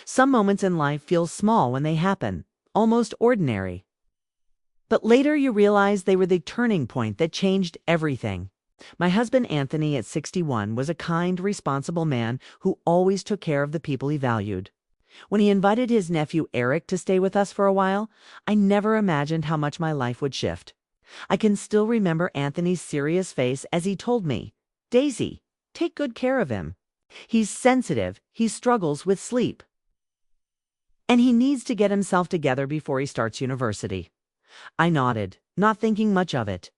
Some moments in life feel small when they happen, almost ordinary. But later you realize they were the turning point that changed everything. My husband Anthony at 61 was a kind, responsible man who always took care of the people he valued. When he invited his nephew Eric to stay with us for a while, I never imagined how much my life would shift. I can still remember Anthony's serious face as he told me, "Daisy, take good care of him. He's sensitive, he struggles with sleep, and he needs to get himself together before he starts university." I nodded, not thinking much of it.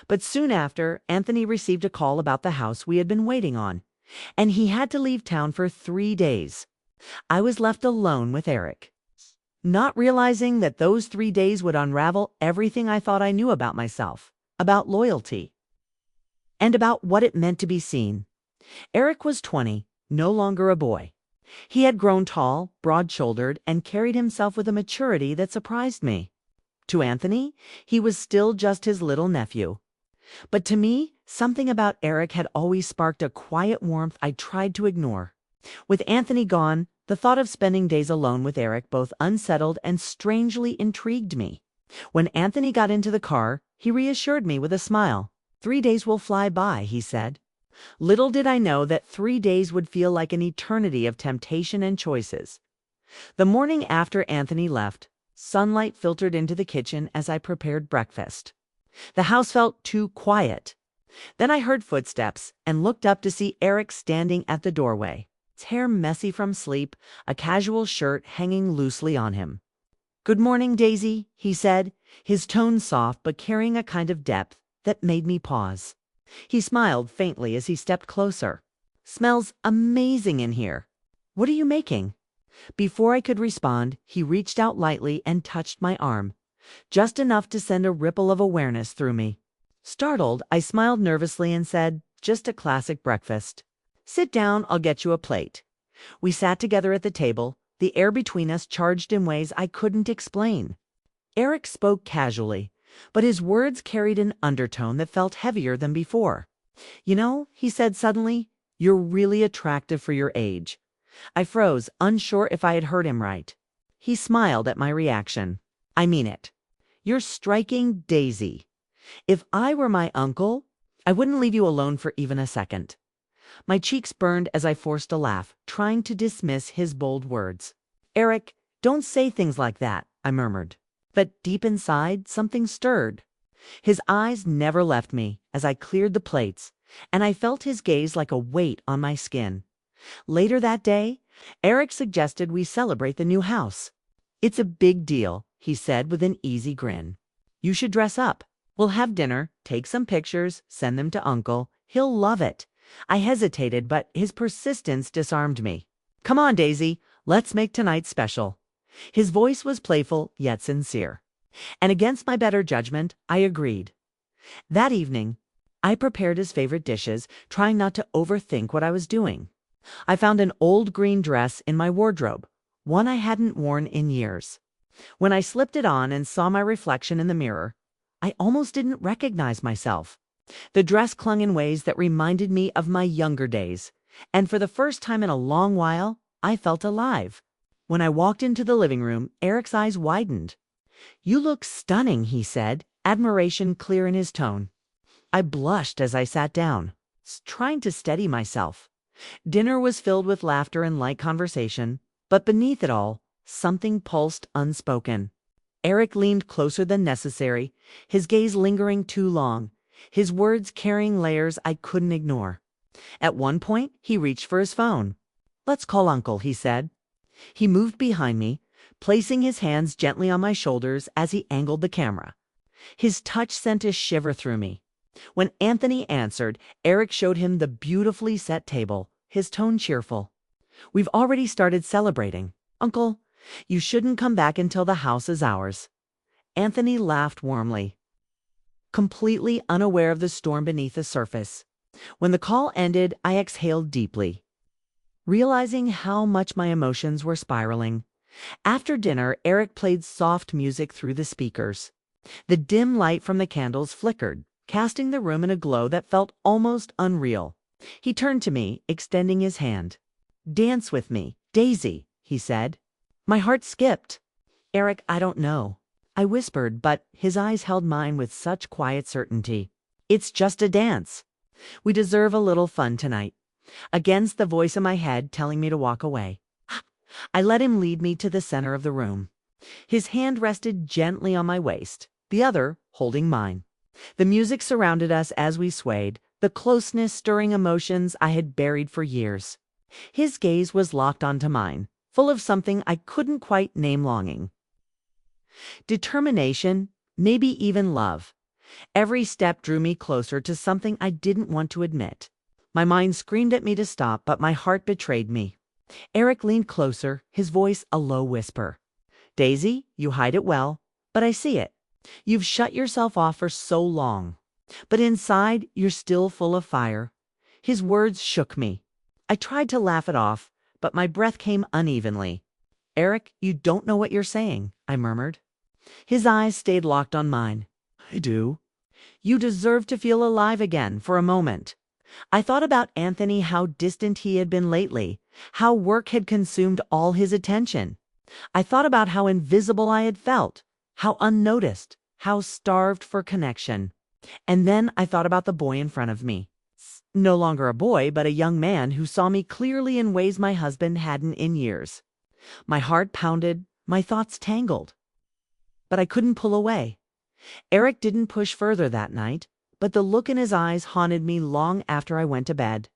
But soon after, Anthony received a call about the house we had been waiting on, and he had to leave town for 3 days. I was left alone with Eric, not realizing that those 3 days would unravel everything I thought I knew about myself, about loyalty, and about what it meant to be seen. Eric was 20, no longer a boy. He had grown tall, broad-shouldered, and carried himself with a maturity that surprised me. To Anthony, he was still just his little nephew. But to me, something about Eric had always sparked a quiet warmth I tried to ignore. With Anthony gone, the thought of spending days alone with Eric both unsettled and strangely intrigued me. When Anthony got into the car, he reassured me with a smile. "3 days will fly by," he said. Little did I know that 3 days would feel like an eternity of temptation and choices. The morning after Anthony left, sunlight filtered into the kitchen as I prepared breakfast. The house felt too quiet. Then I heard footsteps and looked up to see Eric standing at the doorway, his hair messy from sleep, a casual shirt hanging loosely on him. "Good morning, Daisy," he said, his tone soft but carrying a kind of depth that made me pause. He smiled faintly as he stepped closer. "Smells amazing in here. What are you making?" Before I could respond, he reached out lightly and touched my arm, just enough to send a ripple of awareness through me. Startled, I smiled nervously and said, "Just a classic breakfast." "Sit down, I'll get you a plate." We sat together at the table, the air between us charged in ways I couldn't explain. Eric spoke casually, but his words carried an undertone that felt heavier than before. "You know," he said suddenly, "you're really attractive for your age." I froze, unsure if I had heard him right. He smiled at my reaction. "I mean it. You're striking, Daisy. If I were my uncle, I wouldn't leave you alone for even a second." My cheeks burned as I forced a laugh, trying to dismiss his bold words. "Eric, don't say things like that," I murmured. But deep inside, something stirred. His eyes never left me as I cleared the plates, and I felt his gaze like a weight on my skin. Later that day, Eric suggested we celebrate the new house. "It's a big deal," he said with an easy grin. "You should dress up. We'll have dinner, take some pictures, send them to Uncle. He'll love it." I hesitated, but his persistence disarmed me. "Come on, Daisy, let's make tonight special." His voice was playful yet sincere, and against my better judgment, I agreed. That evening, I prepared his favorite dishes, trying not to overthink what I was doing. I found an old green dress in my wardrobe, one I hadn't worn in years. When I slipped it on and saw my reflection in the mirror, I almost didn't recognize myself. The dress clung in ways that reminded me of my younger days, and for the first time in a long while, I felt alive. When I walked into the living room, Eric's eyes widened. "You look stunning," he said, admiration clear in his tone. I blushed as I sat down, trying to steady myself. Dinner was filled with laughter and light conversation, but beneath it all, something pulsed unspoken. Eric leaned closer than necessary, his gaze lingering too long, his words carrying layers I couldn't ignore. At one point, he reached for his phone. "Let's call Uncle," he said. He moved behind me, placing his hands gently on my shoulders as he angled the camera. His touch sent a shiver through me. When Anthony answered, Eric showed him the beautifully set table, his tone cheerful. "We've already started celebrating. Uncle, you shouldn't come back until the house is ours." Anthony laughed warmly, completely unaware of the storm beneath the surface. When the call ended, I exhaled deeply, realizing how much my emotions were spiraling. After dinner, Eric played soft music through the speakers. The dim light from the candles flickered, casting the room in a glow that felt almost unreal. He turned to me, extending his hand. "Dance with me, Daisy," he said. My heart skipped. Eric, I don't know, I whispered, but his eyes held mine with such quiet certainty. It's just a dance. We deserve a little fun tonight. Against the voice in my head telling me to walk away, I let him lead me to the center of the room. His hand rested gently on my waist, the other holding mine. The music surrounded us as we swayed, the closeness stirring emotions I had buried for years. His gaze was locked onto mine, full of something I couldn't quite name: longing, determination, maybe even love. Every step drew me closer to something I didn't want to admit. My mind screamed at me to stop, but my heart betrayed me. Eric leaned closer, his voice a low whisper. Daisy, you hide it well, but I see it. You've shut yourself off for so long, but inside you're still full of fire. His words shook me. I tried to laugh it off, but my breath came unevenly. Eric, you don't know what you're saying, I murmured. His eyes stayed locked on mine. I do. You deserve to feel alive again for a moment. I thought about Anthony, how distant he had been lately, how work had consumed all his attention. I thought about how invisible I had felt, how unnoticed, how starved for connection. And then I thought about the boy in front of me. No longer a boy, but a young man who saw me clearly in ways my husband hadn't in years. My heart pounded, my thoughts tangled. But I couldn't pull away. Eric didn't push further that night, but the look in his eyes haunted me long after I went to bed.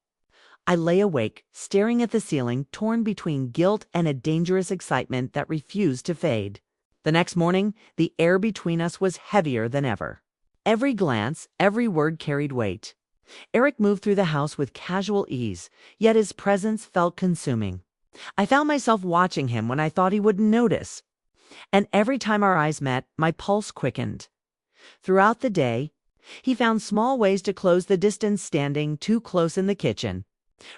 I lay awake, staring at the ceiling, torn between guilt and a dangerous excitement that refused to fade. The next morning, the air between us was heavier than ever. Every glance, every word carried weight. Eric moved through the house with casual ease, yet his presence felt consuming. I found myself watching him when I thought he wouldn't notice. And every time our eyes met, my pulse quickened. Throughout the day, he found small ways to close the distance, standing too close in the kitchen,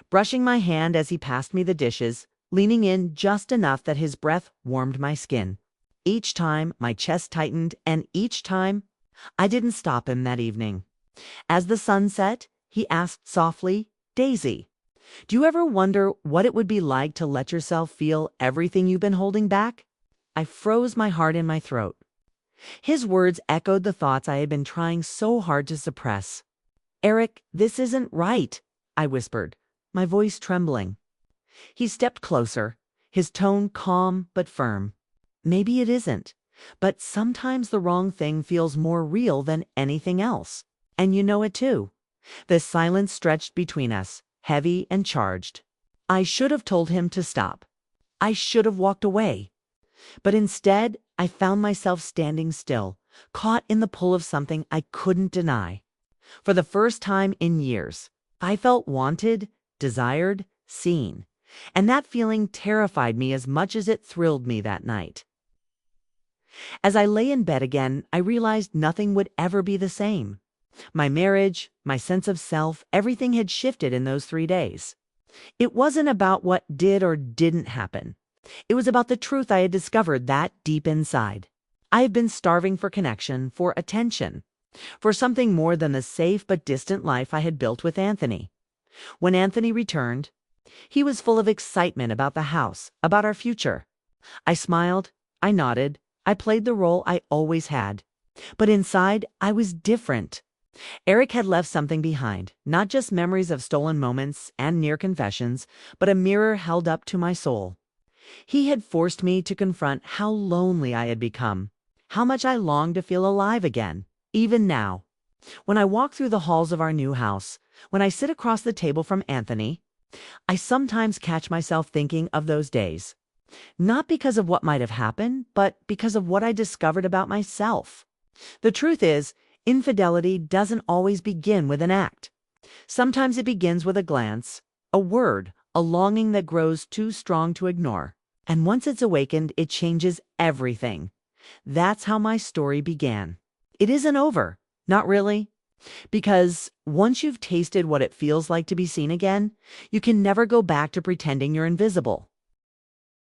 brushing my hand as he passed me the dishes, leaning in just enough that his breath warmed my skin. Each time, my chest tightened, and each time, I didn't stop him that evening. As the sun set, he asked softly, Daisy, do you ever wonder what it would be like to let yourself feel everything you've been holding back? I froze, my heart in my throat. His words echoed the thoughts I had been trying so hard to suppress. Eric, this isn't right, I whispered, my voice trembling. He stepped closer, his tone calm but firm. Maybe it isn't, but sometimes the wrong thing feels more real than anything else. And you know it too. The silence stretched between us, heavy and charged. I should have told him to stop. I should have walked away. But instead, I found myself standing still, caught in the pull of something I couldn't deny. For the first time in years, I felt wanted, desired, seen, and that feeling terrified me as much as it thrilled me that night. As I lay in bed again, I realized nothing would ever be the same. My marriage, my sense of self, everything had shifted in those 3 days. It wasn't about what did or didn't happen. It was about the truth I had discovered that deep inside. I had been starving for connection, for attention, for something more than the safe but distant life I had built with Anthony. When Anthony returned, he was full of excitement about the house, about our future. I smiled, I nodded, I played the role I always had. But inside, I was different. Eric had left something behind, not just memories of stolen moments and near confessions, but a mirror held up to my soul. He had forced me to confront how lonely I had become, how much I longed to feel alive again, even now. When I walk through the halls of our new house, when I sit across the table from Anthony, I sometimes catch myself thinking of those days. Not because of what might have happened, but because of what I discovered about myself. The truth is, infidelity doesn't always begin with an act. Sometimes it begins with a glance, a word, a longing that grows too strong to ignore. And once it's awakened, it changes everything. That's how my story began. It isn't over. Not really. Because once you've tasted what it feels like to be seen again, you can never go back to pretending you're invisible.